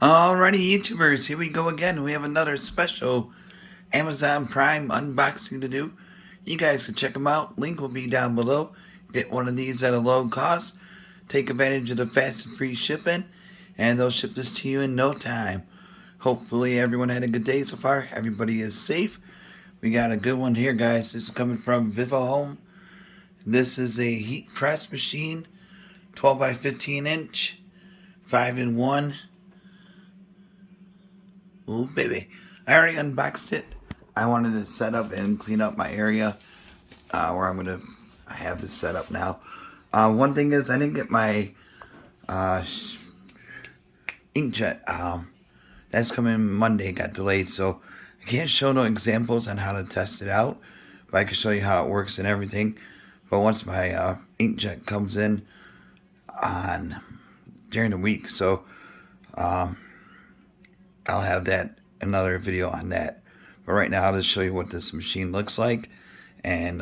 Alrighty, YouTubers, here we go again. We have another special Amazon Prime unboxing to do. You guys can check them out. Link will be down below. Get one of these at a low cost. Take advantage of the fast and free shipping, and they'll ship this to you in no time. Hopefully everyone had a good day so far. Everybody is safe. We got a good one here, guys. This is coming from Vivohome. This is a heat press machine, 12 by 15 inch, 5-in-1. Ooh, baby. I already unboxed it. I wanted to set up and clean up my area where I have this set up now. One thing is I didn't get my inkjet. That's coming Monday. It got delayed, so I can't show no examples on how to test it out, but I can show you how it works and everything. But once my inkjet comes in during the week, so I'll have that another video on that. But right now I'll just show you what this machine looks like, and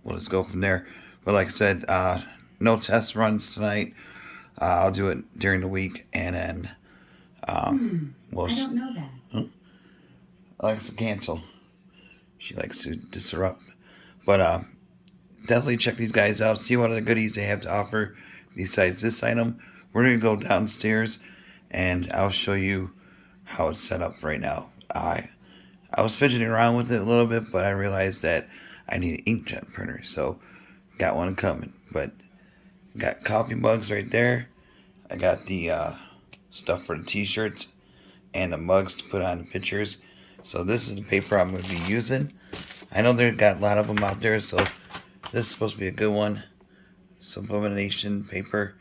we'll just go from there. But like I said, no test runs tonight. I'll do it during the week, and then we'll I don't know that. Alexa, cancel. She likes to disrupt. But definitely check these guys out. See what other goodies they have to offer besides this item. We're going to go downstairs, and I'll show you how it's set up right now. I was fidgeting around with it a little bit, but I realized that I need an inkjet printer, so got one coming. But got coffee mugs right there. I got the stuff for the t-shirts and the mugs to put on the pictures. So this is the paper I'm going to be using. I know they've got a lot of them out there, so this is supposed to be a good one. Sublimation paper,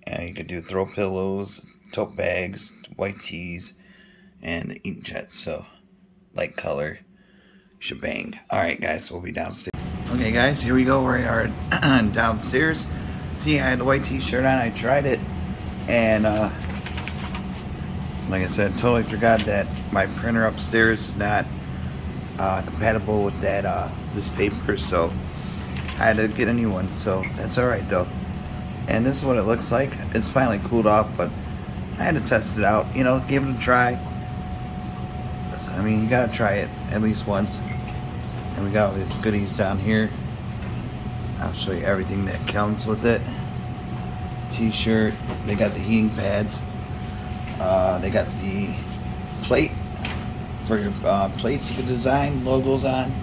and you could do throw pillows, tote bags, white tees, and inkjet. So light color shebang. Alright guys, we'll be downstairs. Okay guys, here we go. We are downstairs. See, I had the white t-shirt on. I tried it, and like I said, totally forgot that my printer upstairs is not compatible with that this paper, so I had to get a new one. So that's alright though. And this is what it looks like. It's finally cooled off, but I had to test it out, you know, give it a try. So, I mean, you gotta try it at least once. And we got all these goodies down here. I'll show you everything that comes with it. T-shirt. They got the heating pads. They got the plate for your plates you could design logos on.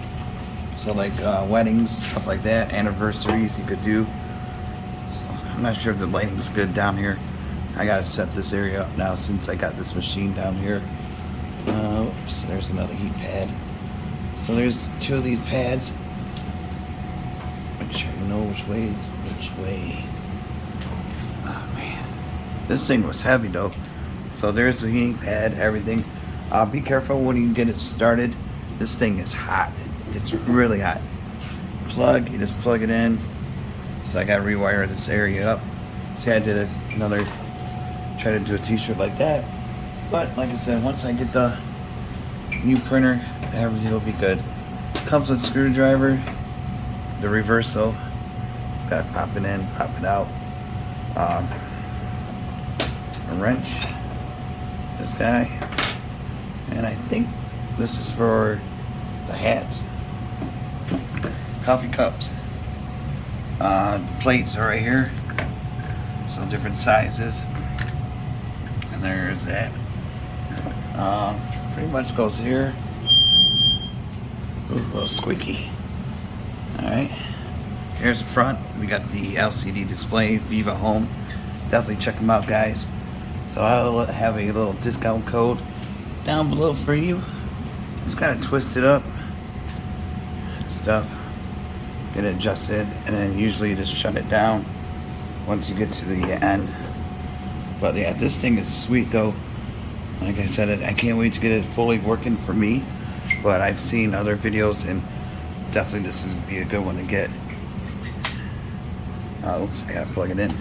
So like weddings, stuff like that, anniversaries you could do. So I'm not sure if the lighting's good down here. I gotta set this area up now since I got this machine down here. Oops, there's another heat pad. So there's two of these pads. Make sure you know which way is which way. Oh man, this thing was heavy though. So there's the heating pad, everything. Be careful when you get it started. This thing is hot. It's really hot. Plug, you just plug it in. So I gotta rewire this area up. See, I did another, try to do a t-shirt like that. But like I said, once I get the new printer, everything will be good. Comes with a screwdriver, the reversal. It's got to pop it in, pop it out. A wrench, this guy, and I think this is for the hat. Coffee cups. Plates are right here, so different sizes. And there's that. Pretty much goes here. Ooh, a little squeaky. Alright. Here's the front. We got the LCD display, Vivohome. Definitely check them out, guys. So I'll have a little discount code down below for you. Just gotta twist it up. Stuff. Get it adjusted, and then usually you just shut it down once you get to the end. But yeah, this thing is sweet though. Like I said, I can't wait to get it fully working for me. But I've seen other videos, and definitely this would be a good one to get. Oops, I gotta plug it in.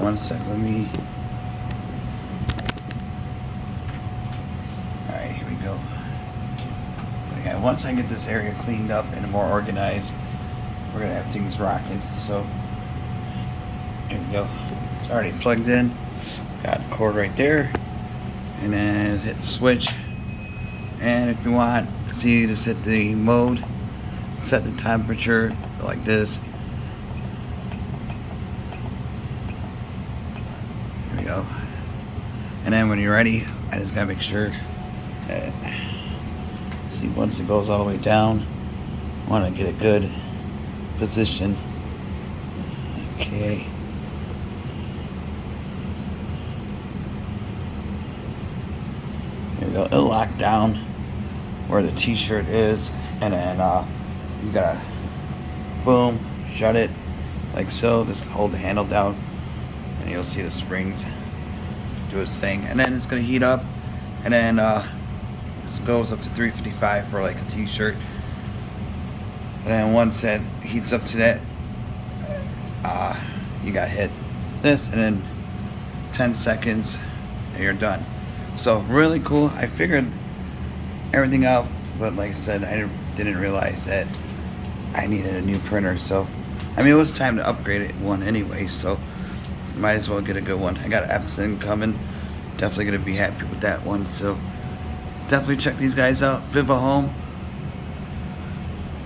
One sec, let me. Alright, here we go. Yeah, once I get this area cleaned up and more organized, we're gonna have things rocking. So here we go. It's already plugged in. Got the cord right there, and then hit the switch. And if you want, see, just hit the mode, set the temperature like this. Here we go. And then when you're ready, I just gotta make sure that, see, once it goes all the way down, I want to get a good position. Okay. Here we go. It'll lock down where the t-shirt is, and then you gotta boom, shut it like so. Just hold the handle down, and you'll see the springs do its thing. And then it's gonna heat up, and then this goes up to 355 for like a t-shirt. And then once it heats up to that, you gotta hit this, and then 10 seconds and you're done. So really cool. I figured everything out, but like I said, I didn't realize that I needed a new printer. So I mean, it was time to upgrade it one anyway, so might as well get a good one. I got Epson coming, definitely gonna be happy with that one. So definitely check these guys out, Vivohome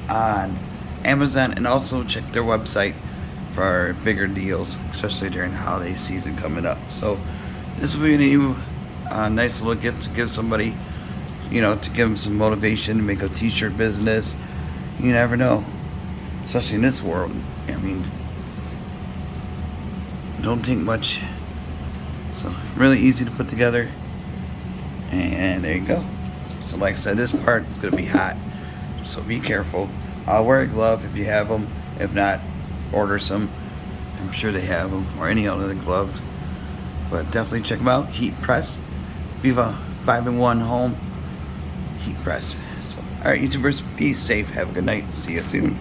on Amazon, and also check their website for bigger deals, especially during the holiday season coming up. So this will be a new nice little gift to give somebody, you know, to give them some motivation to make a t-shirt business. You never know, especially in this world. I mean, don't take much. So really easy to put together, and there you go. So like I said, this part is gonna be hot, so be careful. Wear a glove if you have them. If not, order some. I'm sure they have them, or any other gloves. But definitely check them out. Heat press, Viva 5-in-1 Home heat press. So, all right, YouTubers, be safe. Have a good night. See you soon.